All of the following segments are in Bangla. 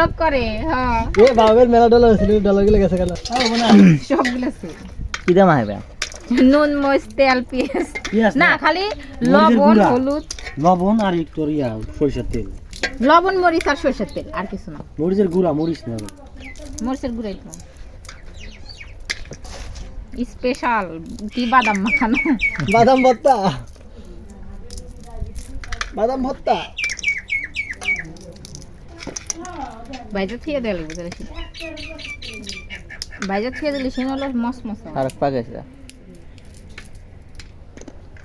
সব করে হ্যাঁ এ বাবের মেলা ডলার ছিল ডলারগুলো গেছে কেন সবগুলো আছে কি দাম হবে নুন মরিচ তেল পেঁয়াজ না খালি লবণ হলুদ লবণ আর একটু ইয়া সরিষার তেল লবণ মরিচ আর সরষের তেল আর কিছু না মরিচের গুঁড়া মরিচ না মরিচের গুঁড়াই তো স্পেশাল কি বাদাম মাখানো বাদাম ভর্তা বাদাম ভর্তা বাইজা থিয়ে দেওয়া লাগবে তাহলে বাইজা থিয়ে দিলে সে হলো মস মস আর পাকেছে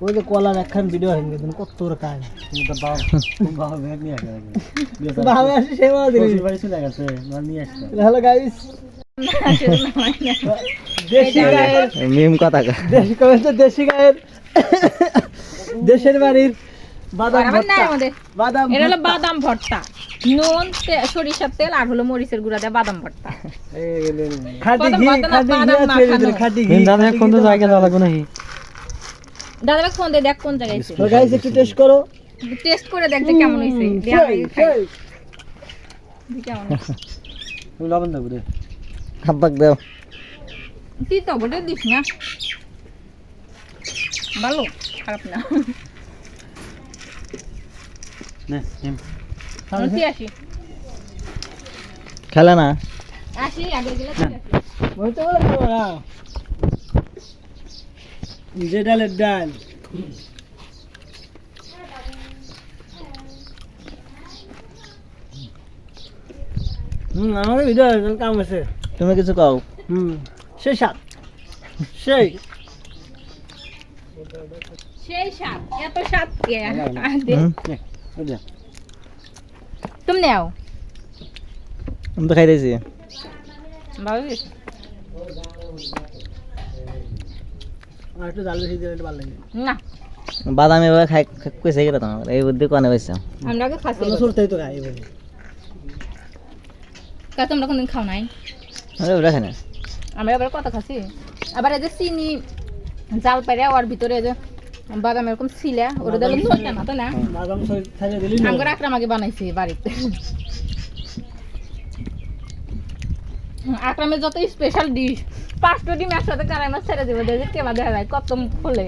ওই যে কলার একখান ভিডিও হয়ে গেছে কত তোর কাজ তুমি তো বাবা ব্যাগ নিয়ে আসে বাবা আসে সেই মাল দিলি বাড়ি চলে গেছে মাল নিয়ে আসছে হ্যালো গাইস দেশি গায়ের মিম কথা দেশি কবে তো দেশি গায়ের দেশের বাড়ির বাদাম ভর্তা বাদাম এটা হলো বাদাম ভর্তা নুন সরিষার তেল আর হলো মরিচের গুঁড়া দিয়ে বাদাম ভর্তা খাঁটি ঘি খাঁটি ঘি দাদা কোন জায়গায় যাওয়া লাগবে নাকি দাদা ফোন দে দেখ কোন জায়গায় আছে তো গাইস একটু টেস্ট করো টেস্ট করে দেখ যে কেমন হইছে কেমন তুমি লবণ দাও রে হাব্বাক দাও তুই তো বলে দিস না ভালো খারাপ না নে তুই আসি খেলে না আসি আগে গেলে তুই আসি বলতে পারো না যে ডালের ডাল আমাদের ভিডিও কাম আছে তুমি কিছু কও সেই সাত সেই সেই সাত এত সাত কে তুমি নাও আমি তো খাইতেছি ভালো হয়েছে আর একটু ডাল বেশি দিলে ভালো লাগে না বাদাম এভাবে খাই কইছে গেলে তোমার এই বুদ্ধি কোনে পাইছো আমরা আগে খাচ্ছি আমরা সরতেই তো খাই এভাবে কা তোমরা কোনদিন খাও নাই আরে ওটা খাই না আমরা এবার কত খাচ্ছি আবার এই যে চিনি জাল পাইরে ওর ভিতরে যে বাদাম এরকম ছিলা ওটা দিলে নুন না তো না বাদাম খাইলে দিলি আমরা আকরাম আগে বানাইছি বাড়িতে আকরামের যত স্পেশাল ডিশ 5টা ডিম একসাথে কারাই মাছ ছেড়ে দেবো দেখে কেমন দেখা যায় কত ফুলে